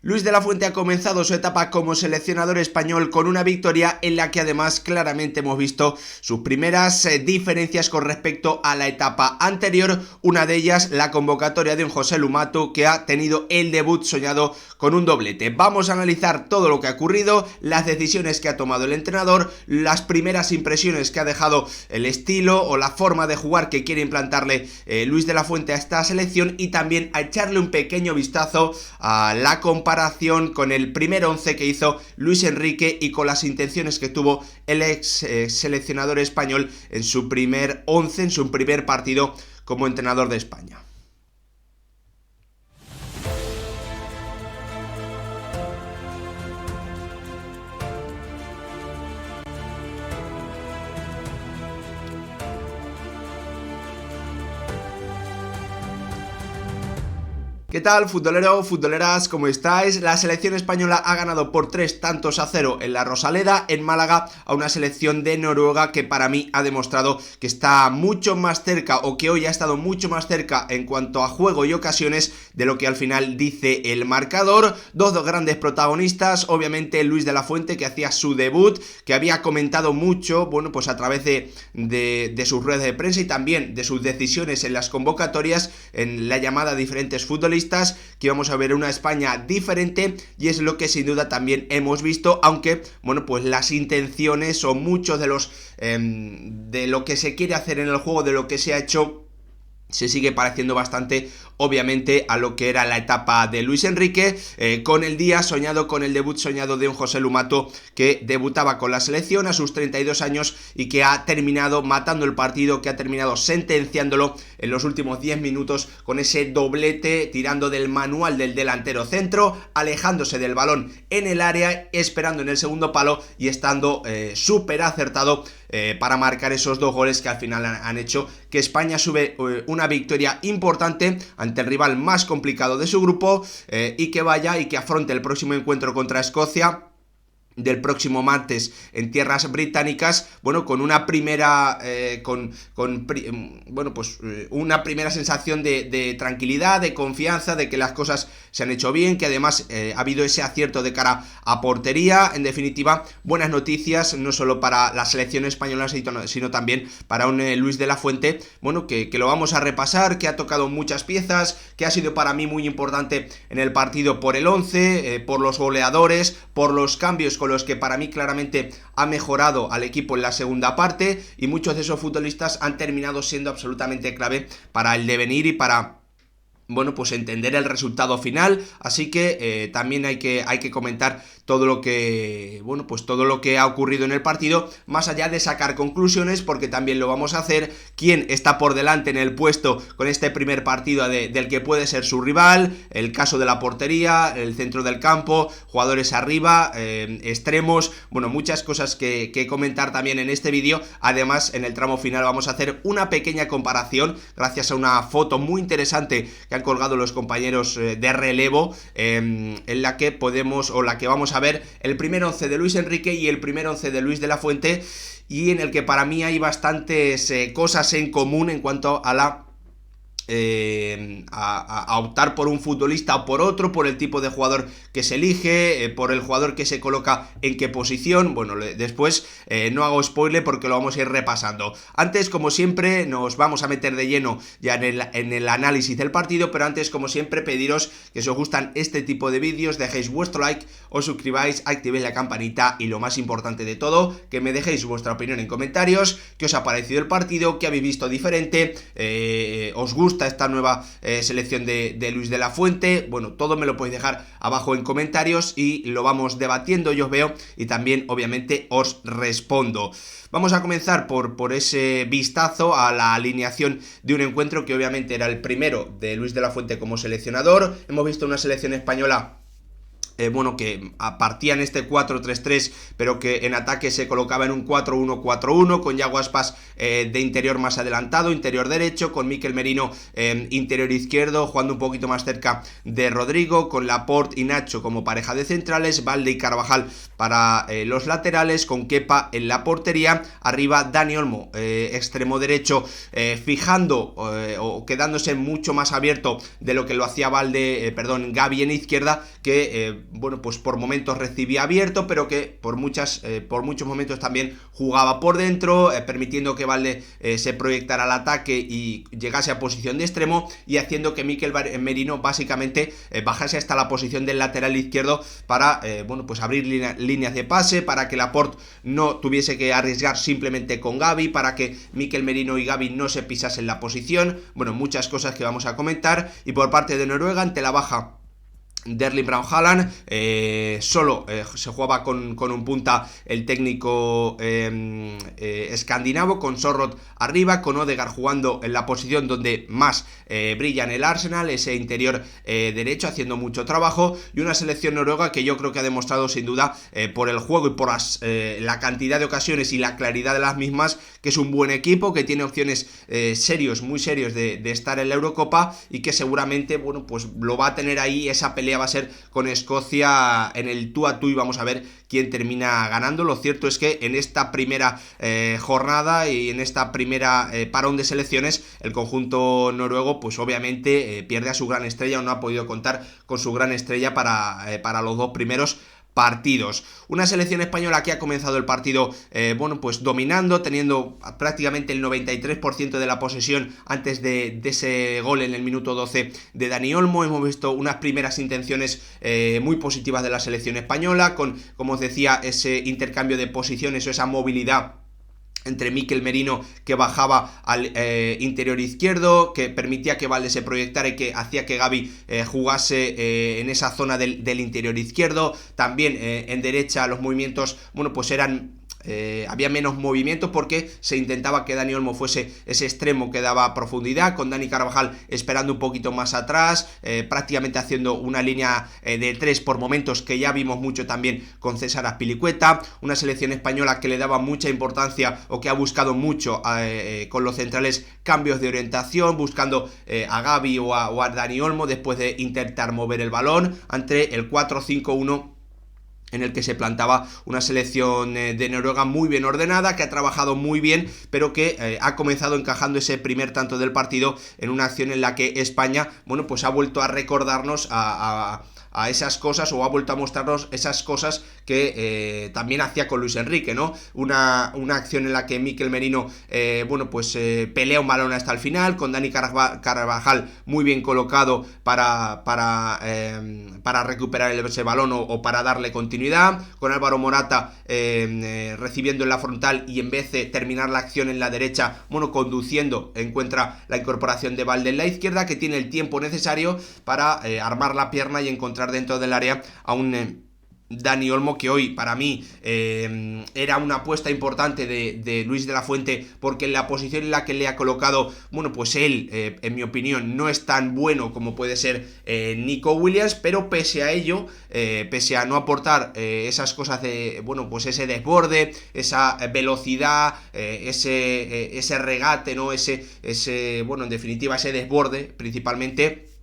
Luis de la Fuente ha comenzado su etapa como seleccionador español con una victoria en la que además claramente hemos visto sus primeras diferencias con respecto a la etapa anterior, una de ellas la convocatoria de un Joselu Mato que ha tenido el debut soñado con un doblete. Vamos a analizar todo lo que ha ocurrido, las decisiones que ha tomado el entrenador, las primeras impresiones que ha dejado el estilo o la forma de jugar que quiere implantarle Luis de la Fuente a esta selección y también a echarle un pequeño vistazo a la comparación con el primer 11 que hizo Luis Enrique y con las intenciones que tuvo el ex seleccionador español en su primer 11, en su primer partido como entrenador de España. ¿Qué tal, futbolero, futboleras? ¿Cómo estáis? La selección española ha ganado por 3-0 en la Rosaleda, en Málaga, a una selección de Noruega que para mí ha demostrado que está mucho más cerca, o que hoy ha estado mucho más cerca en cuanto a juego y ocasiones de lo que al final dice el marcador. Dos grandes protagonistas, obviamente Luis de la Fuente, que hacía su debut, que había comentado mucho, bueno, pues a través de sus redes de prensa y también de sus decisiones en las convocatorias, en la llamada a diferentes futbolistas, que vamos a ver una España diferente, y es lo que sin duda también hemos visto, aunque bueno, pues las intenciones o muchos de los de lo que se quiere hacer en el juego, de lo que se ha hecho, se sigue pareciendo bastante, obviamente, a lo que era la etapa de Luis Enrique, con el día soñado, con el debut soñado de un Joselu Mato que debutaba con la selección a sus 32 años y que ha terminado matando el partido, que ha terminado sentenciándolo en los últimos 10 minutos con ese doblete, tirando del manual del delantero centro, alejándose del balón en el área, esperando en el segundo palo y estando súper acertado para marcar esos dos goles que al final han hecho que España sube una victoria importante ante el rival más complicado de su grupo, y que vaya y que afronte el próximo encuentro contra Escocia del próximo martes en tierras británicas, bueno, con una primera una primera sensación de tranquilidad, de confianza, de que las cosas se han hecho bien, que además ha habido ese acierto de cara a portería. En definitiva, buenas noticias no solo para la selección española, sino también para un Luis de la Fuente, bueno, que lo vamos a repasar, que ha tocado muchas piezas, que ha sido para mí muy importante en el partido por el 11, por los goleadores, por los cambios con los que para mí claramente ha mejorado al equipo en la segunda parte, y muchos de esos futbolistas han terminado siendo absolutamente clave para el devenir y para, bueno, pues entender el resultado final. Así que también hay que comentar todo lo que, bueno, pues todo lo que ha ocurrido en el partido, más allá de sacar conclusiones, porque también lo vamos a hacer, quién está por delante en el puesto con este primer partido del que puede ser su rival, el caso de la portería, el centro del campo, jugadores arriba, extremos, bueno, muchas cosas que comentar también en este vídeo. Además, en el tramo final vamos a hacer una pequeña comparación gracias a una foto muy interesante que han colgado los compañeros de relevo, en la que podemos, o la que vamos a ver, el primer 11 de Luis Enrique y el primer 11 de Luis de la Fuente, y en el que para mí hay bastantes cosas en común en cuanto a la a optar por un futbolista o por otro, por el tipo de jugador que se elige, por el jugador que se coloca en qué posición. Bueno, después no hago spoiler porque lo vamos a ir repasando. Antes, como siempre, nos vamos a meter de lleno ya en el análisis del partido, pero antes, como siempre, pediros que si os gustan este tipo de vídeos, dejéis vuestro like, os suscribáis, activéis la campanita y, lo más importante de todo, que me dejéis vuestra opinión en comentarios, qué os ha parecido el partido, qué habéis visto diferente, os gusta esta nueva selección de Luis de la Fuente. Bueno, todo me lo podéis dejar abajo en comentarios y lo vamos debatiendo, yo os veo y también obviamente os respondo. Vamos a comenzar por ese vistazo a la alineación de un encuentro que obviamente era el primero de Luis de la Fuente como seleccionador. Hemos visto una selección española bueno, que partía en este 4-3-3, pero que en ataque se colocaba en un 4-1-4-1, con Yago Aspas de interior más adelantado, interior derecho, con Mikel Merino interior izquierdo, jugando un poquito más cerca de Rodrigo, con Laporte y Nacho como pareja de centrales, Balde y Carvajal para los laterales, con Kepa en la portería, arriba Dani Olmo, extremo derecho, fijando o quedándose mucho más abierto de lo que lo hacía Gavi en izquierda, que bueno, pues por momentos recibía abierto, pero que por muchos momentos también jugaba por dentro, permitiendo que Balde se proyectara al ataque y llegase a posición de extremo, y haciendo que Mikel Merino básicamente bajase hasta la posición del lateral izquierdo para bueno, pues abrir líneas de pase, para que Laporte no tuviese que arriesgar simplemente con Gavi, para que Mikel Merino y Gavi no se pisasen la posición. Bueno, muchas cosas que vamos a comentar. Y por parte de Noruega, ante la baja de Erling Braut Haaland, solo se jugaba con un punta el técnico escandinavo, con Sorloth arriba, con Odegaard jugando en la posición donde más brilla en el Arsenal, ese interior derecho, haciendo mucho trabajo, y una selección noruega que yo creo que ha demostrado sin duda por el juego y por la cantidad de ocasiones y la claridad de las mismas, que es un buen equipo, que tiene opciones muy serios de estar en la Eurocopa, y que seguramente, bueno, pues lo va a tener ahí. Esa pelea va a ser con Escocia en el tú a tú, y vamos a ver quién termina ganando. Lo cierto es que en esta primera jornada y en esta primera parón de selecciones, el conjunto noruego pues obviamente pierde a su gran estrella, o no ha podido contar con su gran estrella para los dos primeros partidos. Una selección española que ha comenzado el partido bueno, pues dominando, teniendo prácticamente el 93% de la posesión antes de ese gol en el minuto 12 de Dani Olmo. Hemos visto unas primeras intenciones muy positivas de la selección española, con, como os decía, ese intercambio de posiciones o esa movilidad entre Mikel Merino, que bajaba al interior izquierdo, que permitía que Balde se proyectara y que hacía que Gavi jugase en esa zona del interior izquierdo. También en derecha los movimientos, bueno, pues eran había menos movimientos, porque se intentaba que Dani Olmo fuese ese extremo que daba profundidad, con Dani Carvajal esperando un poquito más atrás, prácticamente haciendo una línea de 3 por momentos, que ya vimos mucho también con César Azpilicueta. Una selección española que le daba mucha importancia, o que ha buscado mucho con los centrales, cambios de orientación, buscando a Gavi o a Dani Olmo después de intentar mover el balón, ante el 4-5-1 en el que se plantaba una selección de Noruega muy bien ordenada, que ha trabajado muy bien, pero que ha comenzado encajando ese primer tanto del partido en una acción en la que España, bueno, pues ha vuelto a recordarnos a esas cosas, o ha vuelto a mostrarnos esas cosas que también hacía con Luis Enrique, ¿no? Una acción en la que Mikel Merino, bueno, pues pelea un balón hasta el final, con Dani Carvajal muy bien colocado para recuperar ese balón o para darle continuidad, con Álvaro Morata recibiendo en la frontal, y en vez de terminar la acción en la derecha, bueno, conduciendo, encuentra la incorporación de Balde en la izquierda, que tiene el tiempo necesario para armar la pierna y encontrar dentro del área a un Dani Olmo, que hoy para mí era una apuesta importante de Luis de la Fuente, porque en la posición en la que le ha colocado, bueno, pues él, en mi opinión, no es tan bueno como puede ser Nico Williams, pero pese a ello, pese a no aportar esas cosas de, bueno, pues ese desborde, esa velocidad, ese regate, ¿no? Bueno, en definitiva, ese desborde principalmente.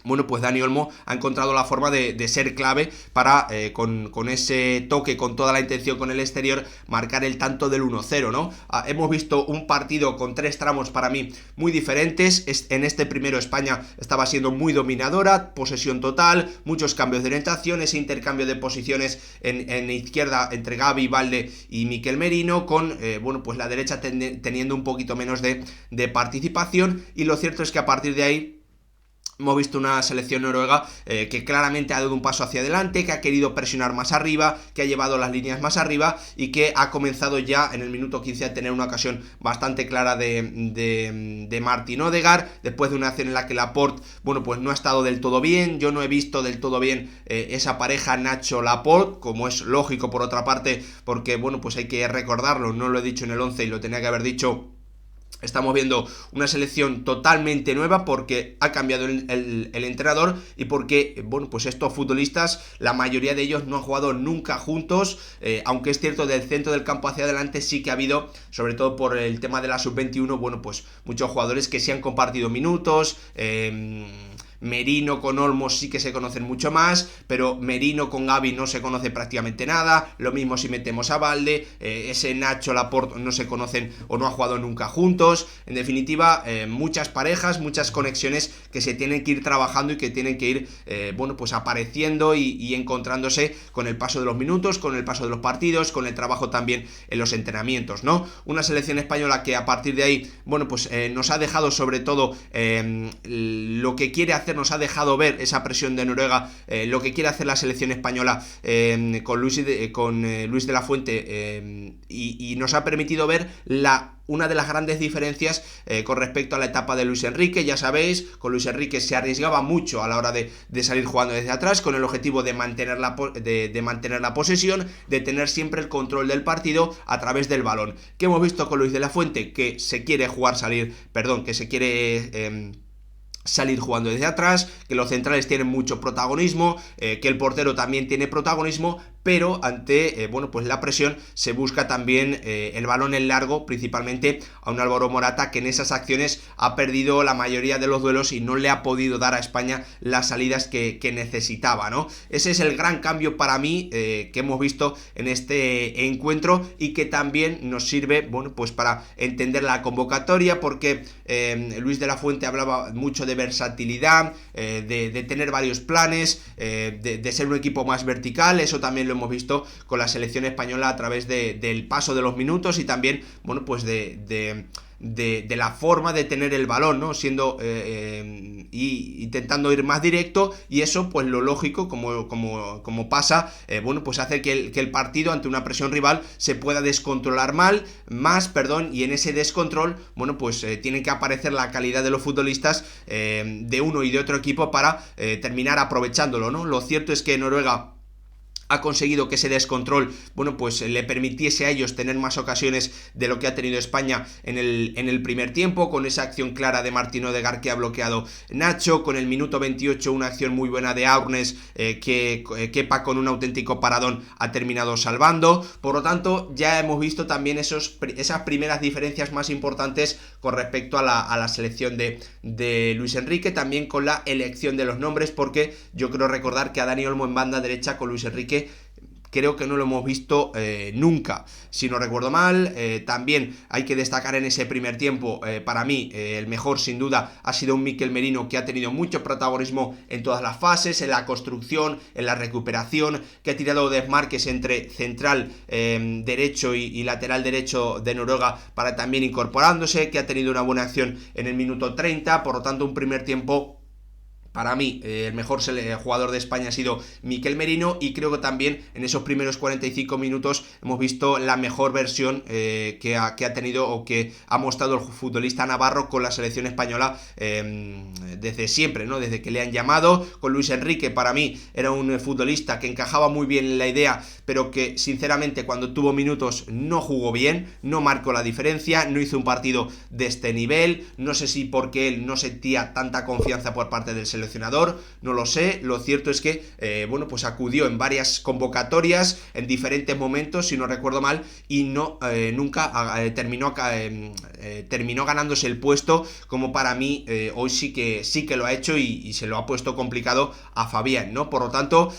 Bueno, pues Dani Olmo ha encontrado la forma de ser clave para, con ese toque, con toda la intención con el exterior, marcar el tanto del 1-0, ¿no? Hemos visto un partido con 3 tramos para mí muy diferentes. En este primero España estaba siendo muy dominadora, posesión total, muchos cambios de orientación, ese intercambio de posiciones en izquierda entre Gavi, Balde y Mikel Merino, con, bueno, pues la derecha teniendo un poquito menos de participación, y lo cierto es que a partir de ahí hemos visto una selección noruega que claramente ha dado un paso hacia adelante, que ha querido presionar más arriba, que ha llevado las líneas más arriba, y que ha comenzado ya en el minuto 15 a tener una ocasión bastante clara de Martin Odegaard, después de una acción en la que Laporte, bueno, pues no ha estado del todo bien. Yo no he visto del todo bien esa pareja Nacho-Laporte, como es lógico por otra parte, porque, bueno, pues hay que recordarlo, no lo he dicho en el 11 y lo tenía que haber dicho Estamos viendo una selección totalmente nueva porque ha cambiado el entrenador y porque, bueno, pues estos futbolistas, la mayoría de ellos no han jugado nunca juntos, aunque es cierto, del centro del campo hacia adelante sí que ha habido, sobre todo por el tema de la sub-21, bueno, pues muchos jugadores que sí han compartido minutos. Merino con Olmos sí que se conocen mucho más, pero Merino con Gavi no se conoce prácticamente nada. Lo mismo si metemos a Balde, ese Nacho, Laporte no se conocen o no han jugado nunca juntos. En definitiva, muchas parejas, muchas conexiones que se tienen que ir trabajando y que tienen que ir, bueno, pues apareciendo y encontrándose con el paso de los minutos, con el paso de los partidos, con el trabajo también en los entrenamientos, ¿no? Una selección española que a partir de ahí, bueno, pues nos ha dejado sobre todo lo que quiere hacer, nos ha dejado ver esa presión de Noruega, lo que quiere hacer la selección española con Luis de la Fuente, y nos ha permitido ver una de las grandes diferencias con respecto a la etapa de Luis Enrique. Ya sabéis, con Luis Enrique se arriesgaba mucho a la hora de salir jugando desde atrás, con el objetivo de mantener la posesión, de tener siempre el control del partido a través del balón. ¿Qué hemos visto con Luis de la Fuente? Que se quiere salir jugando desde atrás, que los centrales tienen mucho protagonismo, que el portero también tiene protagonismo, pero ante bueno, pues la presión se busca también el balón en largo, principalmente a un Álvaro Morata que en esas acciones ha perdido la mayoría de los duelos y no le ha podido dar a España las salidas que necesitaba, ¿no? Ese es el gran cambio para mí que hemos visto en este encuentro y que también nos sirve, bueno, pues para entender la convocatoria, porque Luis de la Fuente hablaba mucho de versatilidad, de tener varios planes, de ser un equipo más vertical. Eso también lo hemos visto con la selección española a través del paso de los minutos y también, bueno, pues de la forma de tener el balón, ¿no? Siendo y intentando ir más directo, y eso, pues lo lógico, como pasa, bueno, pues hace que el partido ante una presión rival se pueda descontrolar más, y en ese descontrol, bueno, pues tiene que aparecer la calidad de los futbolistas de uno y de otro equipo para terminar aprovechándolo, ¿no? Lo cierto es que Noruega ha conseguido que ese descontrol, bueno, pues le permitiese a ellos tener más ocasiones de lo que ha tenido España en el primer tiempo, con esa acción clara de Martín Odegaard que ha bloqueado Nacho, con el minuto 28 una acción muy buena de Aurnes que Kepa con un auténtico paradón ha terminado salvando. Por lo tanto, ya hemos visto también esas primeras diferencias más importantes con respecto a la selección de Luis Enrique, también con la elección de los nombres, porque yo creo recordar que a Dani Olmo en banda derecha con Luis Enrique creo que no lo hemos visto nunca, si no recuerdo mal. También hay que destacar en ese primer tiempo, para mí, el mejor sin duda ha sido un Mikel Merino que ha tenido mucho protagonismo en todas las fases, en la construcción, en la recuperación, que ha tirado desmarques entre central derecho y lateral derecho de Noruega para también incorporándose, que ha tenido una buena acción en el minuto 30, por lo tanto un primer tiempo. Para mí, el mejor jugador de España ha sido Mikel Merino, y creo que también en esos primeros 45 minutos hemos visto la mejor versión que ha tenido o que ha mostrado el futbolista navarro con la selección española desde siempre, ¿no? Desde que le han llamado. Con Luis Enrique, para mí, era un futbolista que encajaba muy bien en la idea, pero que sinceramente cuando tuvo minutos no jugó bien, no marcó la diferencia, no hizo un partido de este nivel. No sé si porque él no sentía tanta confianza por parte del seleccionador, no lo sé. Lo cierto es que bueno, pues acudió en varias convocatorias en diferentes momentos, si no recuerdo mal, y nunca terminó ganándose el puesto, como para mí hoy sí que lo ha hecho y se lo ha puesto complicado a Fabián, ¿no? Por lo tanto,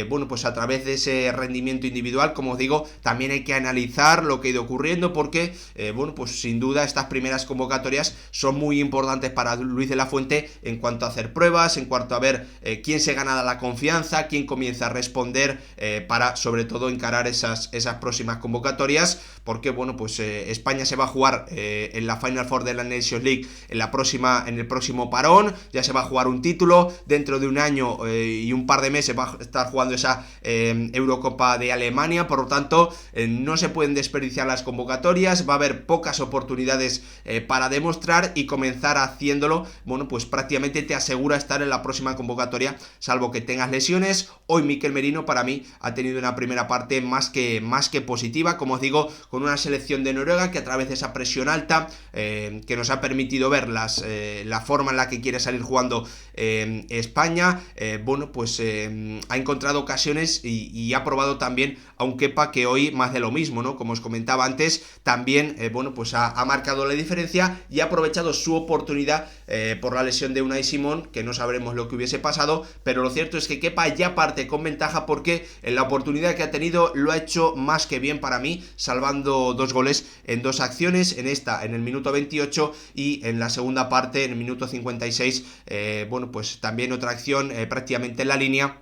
bueno, pues a través de ese rendimiento individual, como os digo, también hay que analizar lo que ha ido ocurriendo, porque bueno, pues sin duda estas primeras convocatorias son muy importantes para Luis de la Fuente en cuanto a hacer pruebas, en cuanto a ver quién se gana la confianza, quién comienza a responder, para sobre todo encarar esas próximas convocatorias, porque bueno, pues España se va a jugar en la Final Four de la Nations League en el próximo parón, ya se va a jugar un título, dentro de un año y un par de meses va a estar jugando esa Eurocopa de Alemania. Por lo tanto, no se pueden desperdiciar las convocatorias, va a haber pocas oportunidades para demostrar, y comenzar haciéndolo, bueno, pues prácticamente te asegura estar estar en la próxima convocatoria, salvo que tengas lesiones. Hoy Mikel Merino para mí ha tenido una primera parte más que positiva, como os digo, con una selección de Noruega que a través de esa presión alta que nos ha permitido ver la forma en la que quiere salir jugando España, bueno, pues ha encontrado ocasiones y ha probado también a un Kepa que hoy más de lo mismo, ¿no? Como os comentaba antes, también, bueno, pues ha marcado la diferencia y ha aprovechado su oportunidad por la lesión de Unai Simón, que no sabremos lo que hubiese pasado, pero lo cierto es que Kepa ya parte con ventaja porque en la oportunidad que ha tenido lo ha hecho más que bien para mí, salvando 2 goles en 2 acciones, en esta en el minuto 28 y en la segunda parte en el minuto 56, bueno, pues también otra acción prácticamente en la línea,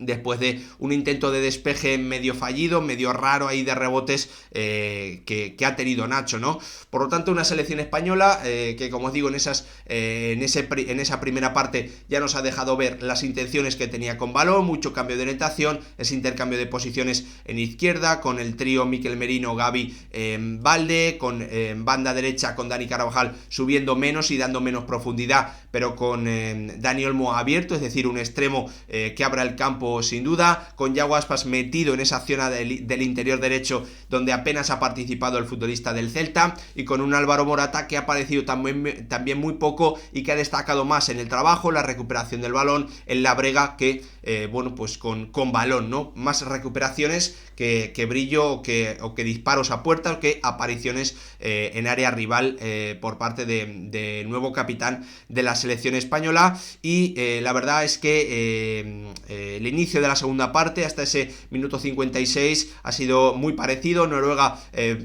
después de un intento de despeje medio fallido, medio raro ahí de rebotes que ha tenido Nacho, ¿no? Por lo tanto, una selección española que, como os digo, en esa primera parte ya nos ha dejado ver las intenciones que tenía con balón, mucho cambio de orientación, ese intercambio de posiciones en izquierda, con el trío Mikel Merino, Gavi, Balde, con banda derecha con Dani Carvajal subiendo menos y dando menos profundidad, pero con Dani Olmo abierto, es decir, un extremo que abra el campo sin duda, con Yago Aspas metido en esa zona del interior derecho donde apenas ha participado el futbolista del Celta, y con un Álvaro Morata que ha aparecido también muy poco y que ha destacado más en el trabajo, la recuperación del balón, en la brega que, bueno, pues con balón, ¿no? Más recuperaciones que brillo o que disparos a puerta o que apariciones en área rival por parte de nuevo capitán de la selección española. Y la verdad es que el inicio de la segunda parte hasta ese minuto 56 ha sido muy parecido. Noruega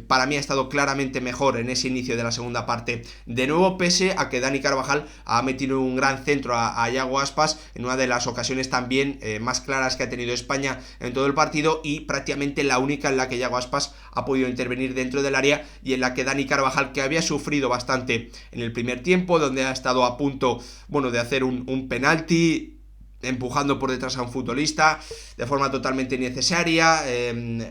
para mí ha estado claramente mejor en ese inicio de la segunda parte, de nuevo, pese a que Dani Carvajal ha metido un gran centro a Yago Aspas en una de las ocasiones también más claras que ha tenido España en todo el partido, y prácticamente la única en la que Yago Aspas ha podido intervenir dentro del área, y en la que Dani Carvajal, que había sufrido bastante en el primer tiempo, donde ha estado a punto, bueno, de hacer un penalti, empujando por detrás a un futbolista de forma totalmente innecesaria,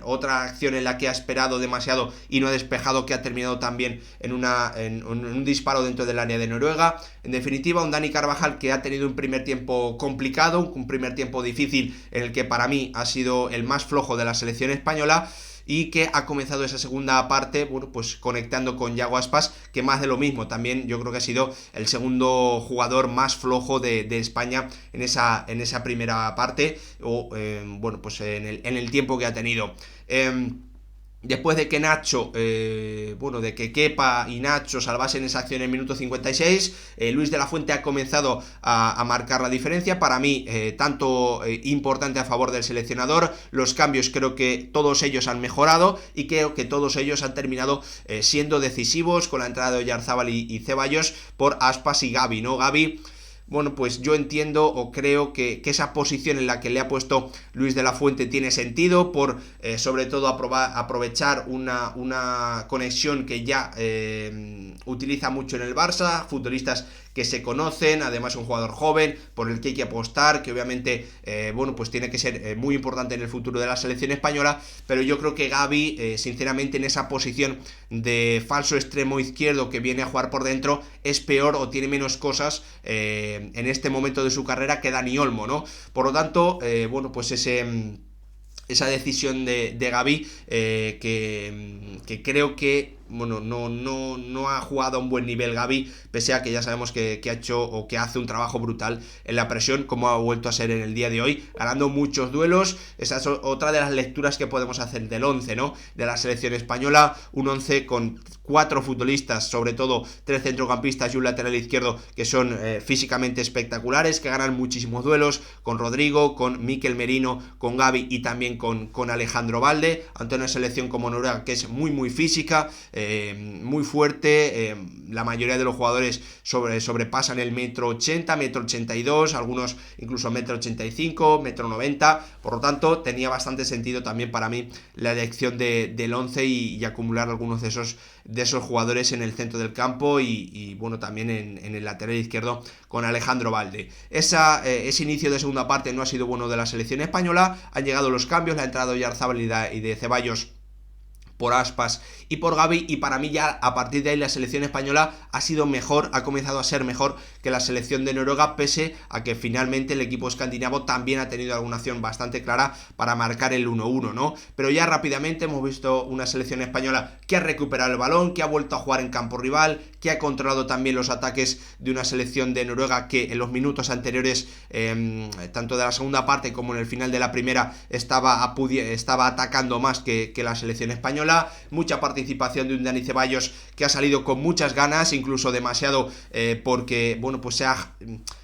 otra acción en la que ha esperado demasiado y no ha despejado, que ha terminado también en un disparo dentro del área de Noruega. En definitiva, un Dani Carvajal que ha tenido un primer tiempo complicado, un primer tiempo difícil, en el que para mí ha sido el más flojo de la selección española, y que ha comenzado esa segunda parte, bueno, pues conectando con Yago Aspas, que más de lo mismo. También yo creo que ha sido el segundo jugador más flojo de España en esa primera parte, o bueno, pues en el tiempo que ha tenido. Después de que Nacho, bueno, de que Kepa y Nacho salvasen esa acción en el minuto 56, Luis de la Fuente ha comenzado a marcar la diferencia. Para mí, tanto importante a favor del seleccionador. Los cambios creo que todos ellos han mejorado, y creo que todos ellos han terminado siendo decisivos, con la entrada de Oyarzábal y Ceballos por Aspas y Gavi, ¿no? Gavi, bueno, pues yo entiendo o creo que esa posición en la que le ha puesto Luis de la Fuente tiene sentido, por sobre todo aprovechar una conexión que ya utiliza mucho en el Barça, futbolistas que se conocen, además un jugador joven por el que hay que apostar, que obviamente, bueno, pues tiene que ser muy importante en el futuro de la selección española. Pero yo creo que Gavi, sinceramente, en esa posición de falso extremo izquierdo que viene a jugar por dentro, es peor o tiene menos cosas en este momento de su carrera que Dani Olmo, ¿no? Por lo tanto, bueno, pues esa decisión de Gavi, que creo que, bueno, no ha jugado a un buen nivel Gavi, pese a que ya sabemos que ha hecho o que hace un trabajo brutal en la presión, como ha vuelto a ser en el día de hoy, ganando muchos duelos. Esa es otra de las lecturas que podemos hacer del 11, ¿no? De la selección española, un 11 con 4 futbolistas, sobre todo 3 centrocampistas y un lateral izquierdo, que son físicamente espectaculares, que ganan muchísimos duelos, con Rodrigo, con Mikel Merino, con Gavi y también con Alejandro Balde, ante una selección como Noruega que es muy física, muy fuerte. La mayoría de los jugadores sobrepasan el 1,80 m, 1,82 m, algunos incluso 1,85 m, 1,90 m. Por lo tanto, tenía bastante sentido también para mí la elección del 11 y acumular algunos de esos jugadores en el centro del campo y bueno, también en el lateral izquierdo con Alejandro Balde. Ese inicio de segunda parte no ha sido bueno de la selección española. Han llegado los cambios, la entrada de Oyarzábal y de Ceballos por Aspas y por Gavi, y para mí ya a partir de ahí la selección española ha sido mejor, ha comenzado a ser mejor que la selección de Noruega, pese a que finalmente el equipo escandinavo también ha tenido alguna acción bastante clara para marcar el 1-1, ¿no? Pero ya rápidamente hemos visto una selección española que ha recuperado el balón, que ha vuelto a jugar en campo rival, que ha controlado también los ataques de una selección de Noruega que en los minutos anteriores, tanto de la segunda parte como en el final de la primera, estaba atacando más que la selección española. Mucha participación de un Dani Ceballos que ha salido con muchas ganas, incluso demasiado, porque bueno, pues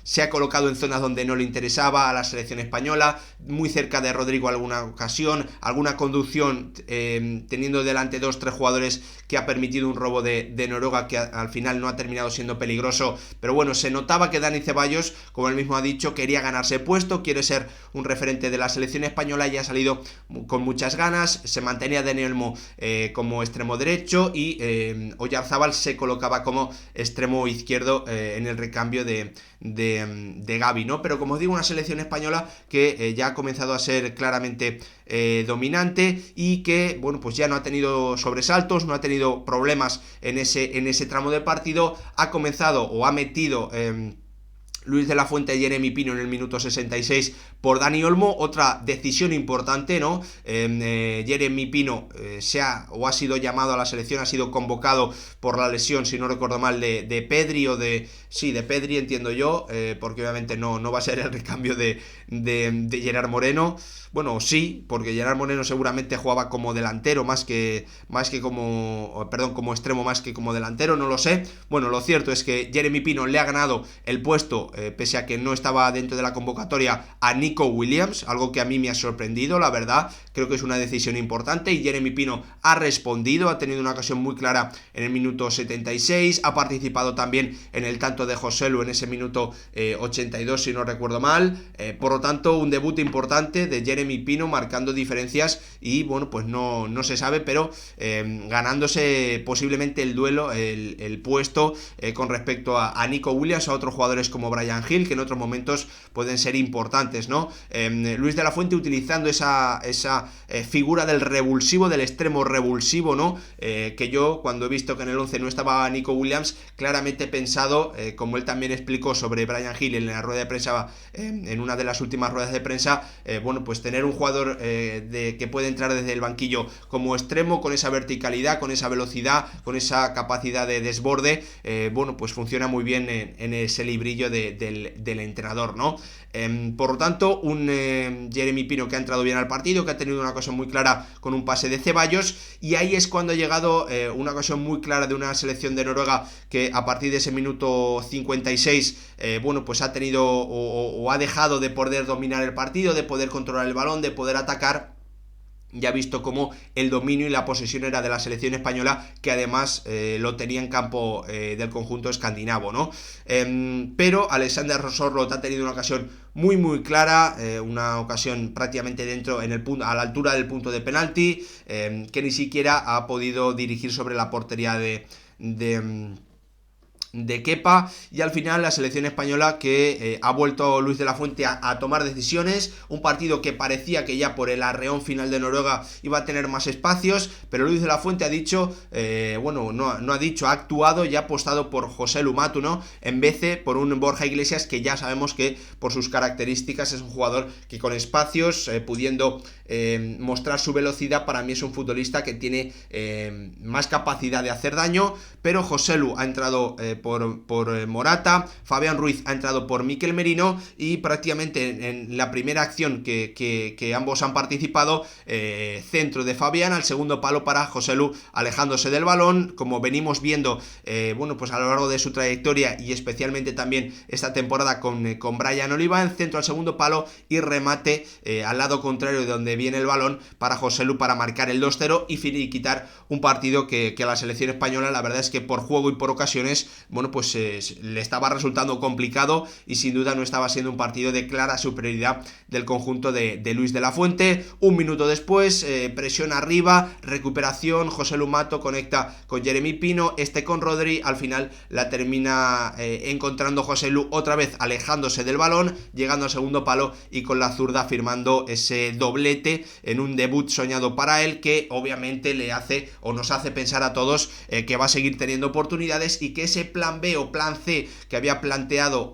se ha colocado en zonas donde no le interesaba a la selección española, muy cerca de Rodrigo alguna ocasión, alguna conducción, teniendo delante 2-3 jugadores, que ha permitido un robo de Noruega que al final no ha terminado siendo peligroso, pero bueno, se notaba que Dani Ceballos, como él mismo ha dicho, quería ganarse puesto, quiere ser un referente de la selección española y ha salido con muchas ganas. Se mantenía Dani Olmo como extremo derecho y Oyarzábal se colocaba como extremo izquierdo en el recambio de Gavi, ¿no? Pero como os digo, una selección española que ya ha comenzado a ser claramente dominante y que, bueno, pues ya no ha tenido sobresaltos, no ha tenido problemas en ese tramo del partido. Ha comenzado o ha metido Luis de la Fuente y Jeremy Pino en el minuto 66 por Dani Olmo, otra decisión importante, ¿no? Jeremy Pino ha sido llamado a la selección, ha sido convocado por la lesión, si no recuerdo mal, de Pedri de Pedri, entiendo yo, porque obviamente no va a ser el recambio de Gerard Moreno. Bueno, sí, porque Gerard Moreno seguramente jugaba como delantero como extremo más que como delantero, no lo sé. Bueno, lo cierto es que Jeremy Pino le ha ganado el puesto, pese a que no estaba dentro de la convocatoria, a Nico Williams, algo que a mí me ha sorprendido, la verdad. Creo que es una decisión importante y Jeremy Pino ha respondido, ha tenido una ocasión muy clara en el minuto 76, ha participado también en el tanto de Joselu en ese minuto 82, si no recuerdo mal. Por lo tanto, un debut importante de Jeremy Pino, marcando diferencias y, bueno, pues no se sabe, pero ganándose posiblemente el duelo, el puesto con respecto a Nico Williams, a otros jugadores como Bryan Gil, que en otros momentos pueden ser importantes, ¿no? Luis de la Fuente utilizando esa figura del revulsivo, del extremo revulsivo, ¿no? Que yo, cuando he visto que en el 11 no estaba Nico Williams, claramente he pensado, como él también explicó sobre Bryan Gil en la rueda de prensa, en una de las últimas ruedas de prensa, bueno, pues tener un jugador que puede entrar desde el banquillo como extremo, con esa verticalidad, con esa velocidad, con esa capacidad de desborde, bueno, pues funciona muy bien en ese librillo del entrenador, ¿no? Por lo tanto, un Jeremy Pino que ha entrado bien al partido, que ha tenido una ocasión muy clara con un pase de Ceballos, y ahí es cuando ha llegado una ocasión muy clara de una selección de Noruega que a partir de ese minuto 56, bueno, pues ha tenido o ha dejado de poder dominar el partido, de poder controlar el balón, de poder atacar. Ya ha visto cómo el dominio y la posesión era de la selección española, que además lo tenía en campo del conjunto escandinavo, ¿no? Pero Alexander Sorloth ha tenido una ocasión muy muy clara, una ocasión prácticamente a la altura del punto de penalti, que ni siquiera ha podido dirigir sobre la portería de Kepa, y al final la selección española que ha vuelto Luis de la Fuente a tomar decisiones, un partido que parecía que ya por el arreón final de Noruega iba a tener más espacios, pero Luis de la Fuente ha dicho, ha actuado y ha apostado por Joselu Matu, ¿no? En vez de por un Borja Iglesias, que ya sabemos que por sus características es un jugador que con espacios, pudiendo mostrar su velocidad, para mí es un futbolista que tiene más capacidad de hacer daño. Pero Joselu ha entrado por Morata, Fabián Ruiz ha entrado por Mikel Merino, y prácticamente en la primera acción que ambos han participado, centro de Fabián al segundo palo para Joselu, alejándose del balón, como venimos viendo bueno, pues a lo largo de su trayectoria y especialmente también esta temporada con Brian Oliva, en centro al segundo palo y remate al lado contrario de donde viene el balón para Joselu para marcar el 2-0 y finiquitar un partido que a la selección española, la verdad es que por juego y por ocasiones bueno, pues le estaba resultando complicado y sin duda no estaba siendo un partido de clara superioridad del conjunto de Luis de la Fuente. Un minuto después, presión arriba, recuperación, José Lu Mato conecta con Jeremy Pino, con Rodri, al final la termina encontrando José Lu otra vez alejándose del balón, llegando al segundo palo y con la zurda firmando ese doblete en un debut soñado para él, que obviamente le hace o nos hace pensar a todos que va a seguir teniendo oportunidades y que ese plan B o plan C que había planteado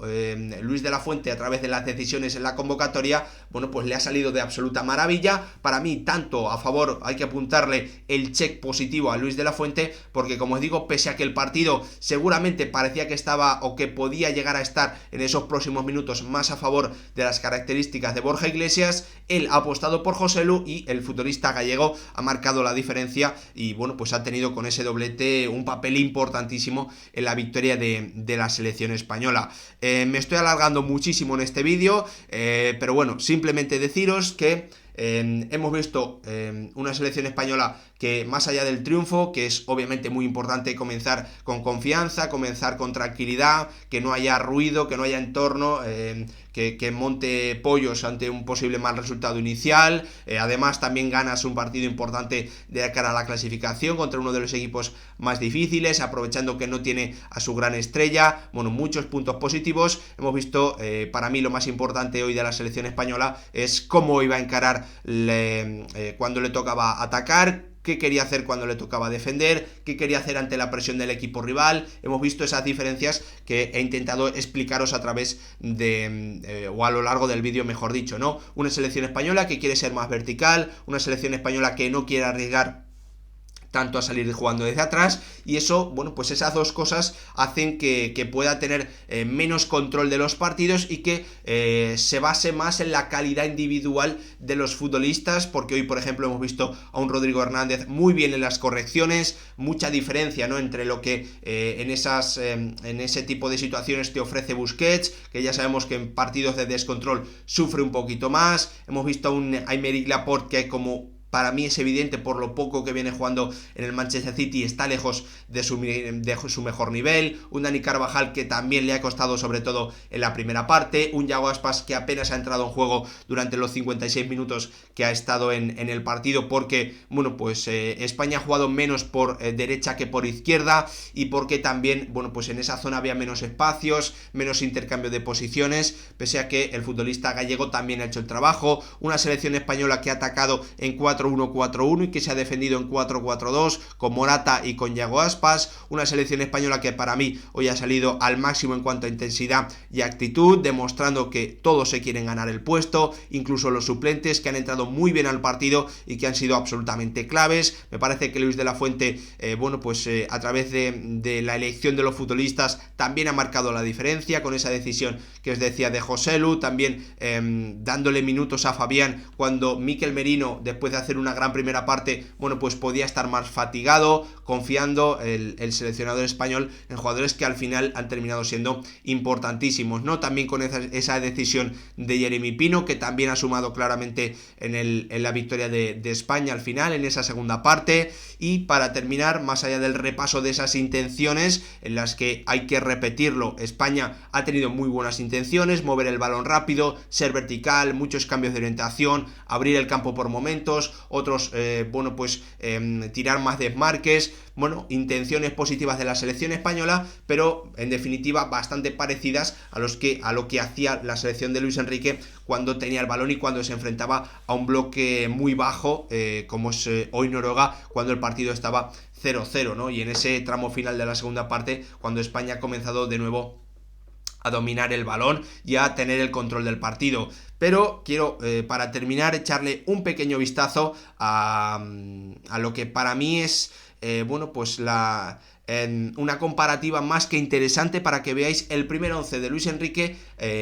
Luis de la Fuente a través de las decisiones en la convocatoria, bueno, pues le ha salido de absoluta maravilla. Para mí, tanto a favor, hay que apuntarle el check positivo a Luis de la Fuente, porque como os digo, pese a que el partido seguramente parecía que estaba o que podía llegar a estar en esos próximos minutos más a favor de las características de Borja Iglesias, él ha apostado por José Lu y el futbolista gallego ha marcado la diferencia y bueno, pues ha tenido con ese doblete un papel importantísimo en la victoria de la selección española. Me estoy alargando muchísimo en este vídeo, pero bueno, simplemente deciros que hemos visto una selección española que, más allá del triunfo, que es obviamente muy importante comenzar con confianza, comenzar con tranquilidad, que no haya ruido, que no haya entorno, que monte pollos ante un posible mal resultado inicial. Además también ganas un partido importante de cara a la clasificación contra uno de los equipos más difíciles, aprovechando que no tiene a su gran estrella. Bueno, muchos puntos positivos. Hemos visto, para mí lo más importante hoy de la selección española es cómo iba a encarar cuando le tocaba atacar, qué quería hacer cuando le tocaba defender, qué quería hacer ante la presión del equipo rival. Hemos visto esas diferencias que he intentado explicaros a través o a lo largo del vídeo, mejor dicho, ¿no? Una selección española que quiere ser más vertical, una selección española que no quiere arriesgar tanto a salir jugando desde atrás, y eso, bueno, pues esas dos cosas hacen que pueda tener menos control de los partidos y que se base más en la calidad individual de los futbolistas, porque hoy, por ejemplo, hemos visto a un Rodrigo Hernández muy bien en las correcciones, mucha diferencia, ¿no?, entre lo que en ese tipo de situaciones te ofrece Busquets, que ya sabemos que en partidos de descontrol sufre un poquito más. Hemos visto a un Aymeric Laporte que, como para mí es evidente por lo poco que viene jugando en el Manchester City, está lejos de su mejor nivel. Un Dani Carvajal que también le ha costado, sobre todo en la primera parte. Un Yago Aspas que apenas ha entrado en juego durante los 56 minutos que ha estado en el partido, porque, bueno, pues España ha jugado menos por derecha que por izquierda, y porque también, bueno, pues en esa zona había menos espacios, menos intercambio de posiciones, pese a que el futbolista gallego también ha hecho el trabajo. Una selección española que ha atacado en 4-1-4-1 y que se ha defendido en 4-4-2 con Morata y con Yago Aspas. Una selección española que para mí hoy ha salido al máximo en cuanto a intensidad y actitud, demostrando que todos se quieren ganar el puesto, incluso los suplentes, que han entrado muy bien al partido y que han sido absolutamente claves. Me parece que Luis de la Fuente, bueno, pues a través de la elección de los futbolistas también ha marcado la diferencia con esa decisión que os decía de José Lu, también dándole minutos a Fabián cuando Mikel Merino, después de hacer una gran primera parte, bueno, pues podía estar más fatigado, confiando el seleccionador español en jugadores que al final han terminado siendo importantísimos, ¿no? También con esa decisión de Jeremy Pino, que también ha sumado claramente en la victoria de España al final, en esa segunda parte. Y para terminar, más allá del repaso de esas intenciones, en las que hay que repetirlo, España ha tenido muy buenas intenciones: mover el balón rápido, ser vertical, muchos cambios de orientación, abrir el campo por momentos, otros, bueno, pues tirar más desmarques. Bueno, intenciones positivas de la selección española, pero en definitiva bastante parecidas a lo que hacía la selección de Luis Enrique cuando tenía el balón y cuando se enfrentaba a un bloque muy bajo, como es hoy Noruega, cuando el partido estaba 0-0, ¿no? Y en ese tramo final de la segunda parte, cuando España ha comenzado de nuevo a dominar el balón y a tener el control del partido. Pero quiero, para terminar, echarle un pequeño vistazo a lo que para mí es, bueno, pues una comparativa más que interesante para que veáis el primer 11 de Luis Enrique.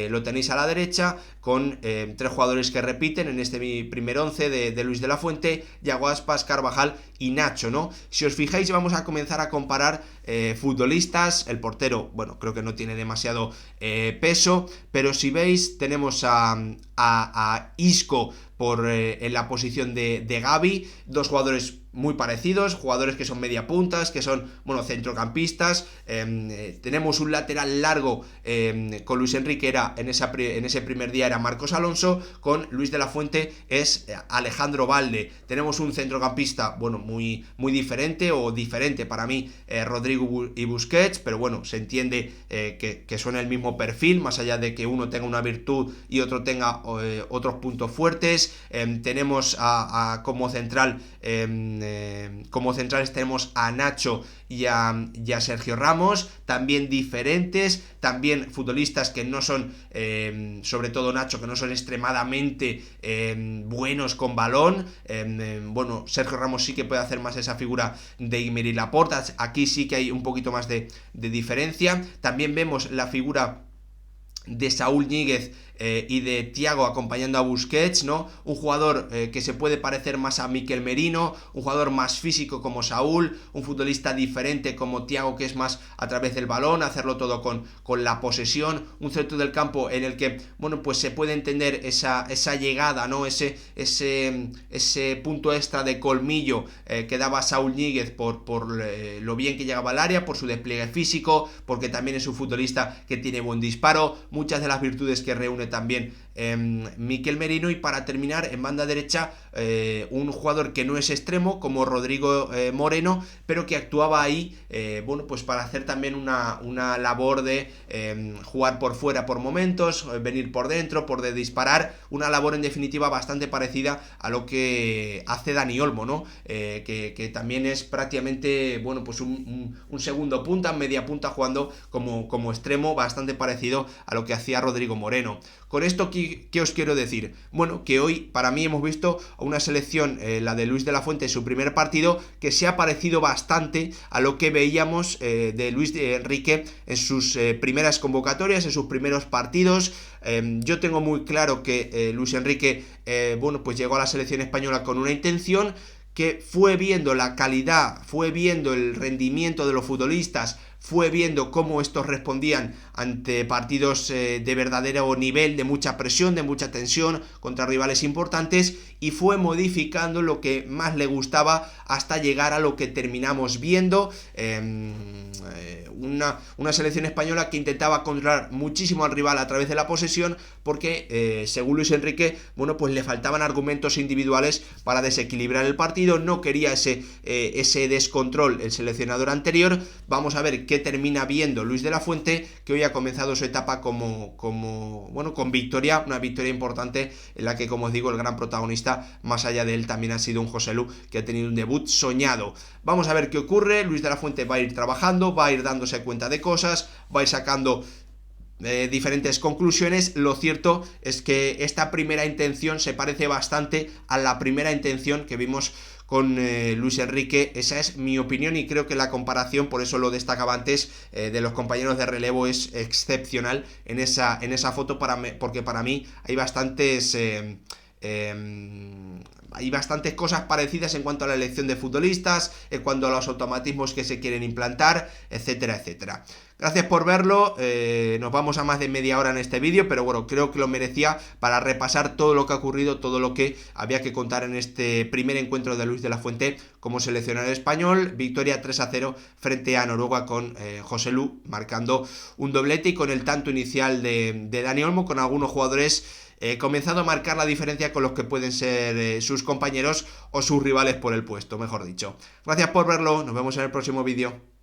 Lo tenéis a la derecha con tres jugadores que repiten en este primer 11 de Luis de la Fuente: Yago Aspas, Carvajal y Nacho, ¿no? Si os fijáis, vamos a comenzar a comparar futbolistas. El portero, bueno, creo que no tiene demasiado peso, pero si veis, tenemos a a Isco en la posición de Gavi, dos jugadores muy parecidos, jugadores que son media puntas, que son, bueno, centrocampistas. Tenemos un lateral largo con Luis Enrique, en ese primer día era Marcos Alonso, con Luis de la Fuente es Alejandro Balde. Tenemos un centrocampista, bueno, muy diferente, o diferente para mí, Rodrigo y Busquets, pero bueno, se entiende que son el mismo perfil, más allá de que uno tenga una virtud y otro tenga otros puntos fuertes. Tenemos como centrales tenemos a Nacho y a Sergio Ramos, también diferentes, también futbolistas que no son, sobre todo Nacho, que no son extremadamente buenos con balón. Bueno, Sergio Ramos sí que puede hacer más esa figura de Aymeric Laporte, aquí sí que hay un poquito más de diferencia. También vemos la figura de Saúl Ñíguez y de Thiago acompañando a Busquets, ¿no? Un jugador que se puede parecer más a Mikel Merino, un jugador más físico como Saúl, un futbolista diferente como Thiago, que es más a través del balón, hacerlo todo con la posesión, un centro del campo en el que, bueno, pues se puede entender esa llegada, ¿no? Ese punto extra de colmillo que daba Saúl Ñíguez por lo bien que llegaba al área, por su despliegue físico, porque también es un futbolista que tiene buen disparo, muchas de las virtudes que reúne también Mikel Merino. Y para terminar, en banda derecha, un jugador que no es extremo como Rodrigo Moreno, pero que actuaba ahí, bueno, pues para hacer también una labor de jugar por fuera por momentos, venir por dentro, por de disparar, una labor en definitiva bastante parecida a lo que hace Dani Olmo, ¿no? Que también es prácticamente, bueno, pues un segundo punta, media punta, jugando como extremo, bastante parecido a lo que hacía Rodrigo Moreno. Con esto, ¿qué os quiero decir? Bueno, que hoy para mí hemos visto una selección, la de Luis de la Fuente, su primer partido, que se ha parecido bastante a lo que veíamos de Luis Enrique en sus primeras convocatorias, en sus primeros partidos. Yo tengo muy claro que Luis Enrique, bueno, pues llegó a la selección española con una intención, que fue viendo la calidad, fue viendo el rendimiento de los futbolistas, fue viendo cómo estos respondían ante partidos de verdadero nivel, de mucha presión, de mucha tensión, contra rivales importantes, y fue modificando lo que más le gustaba hasta llegar a lo que terminamos viendo. Una selección española que intentaba controlar muchísimo al rival a través de la posesión, porque según Luis Enrique, bueno, pues le faltaban argumentos individuales para desequilibrar el partido, no quería ese descontrol el seleccionador anterior. Vamos a ver qué termina viendo Luis de la Fuente, que hoy ha comenzado su etapa bueno, con victoria, una victoria importante en la que, como os digo, el gran protagonista, más allá de él, también ha sido un Joselu, que ha tenido un debut soñado. Vamos a ver qué ocurre. Luis de la Fuente va a ir trabajando, va a ir dándose cuenta de cosas, va a ir sacando diferentes conclusiones. Lo cierto es que esta primera intención se parece bastante a la primera intención que vimos con Luis Enrique. Esa es mi opinión, y creo que la comparación, por eso lo destacaba antes, de los compañeros de relevo es excepcional en esa foto, porque para mí hay bastantes cosas parecidas en cuanto a la elección de futbolistas, en cuanto a los automatismos que se quieren implantar, etcétera, etcétera. Gracias por verlo. Nos vamos a más de media hora en este vídeo, pero bueno, creo que lo merecía para repasar todo lo que ha ocurrido, todo lo que había que contar en este primer encuentro de Luis de la Fuente como seleccionador español. Victoria 3-0 frente a Noruega, con Joselu marcando un doblete y con el tanto inicial de Dani Olmo, con algunos jugadores comenzando a marcar la diferencia con los que pueden ser sus compañeros o sus rivales por el puesto, mejor dicho. Gracias por verlo, nos vemos en el próximo vídeo.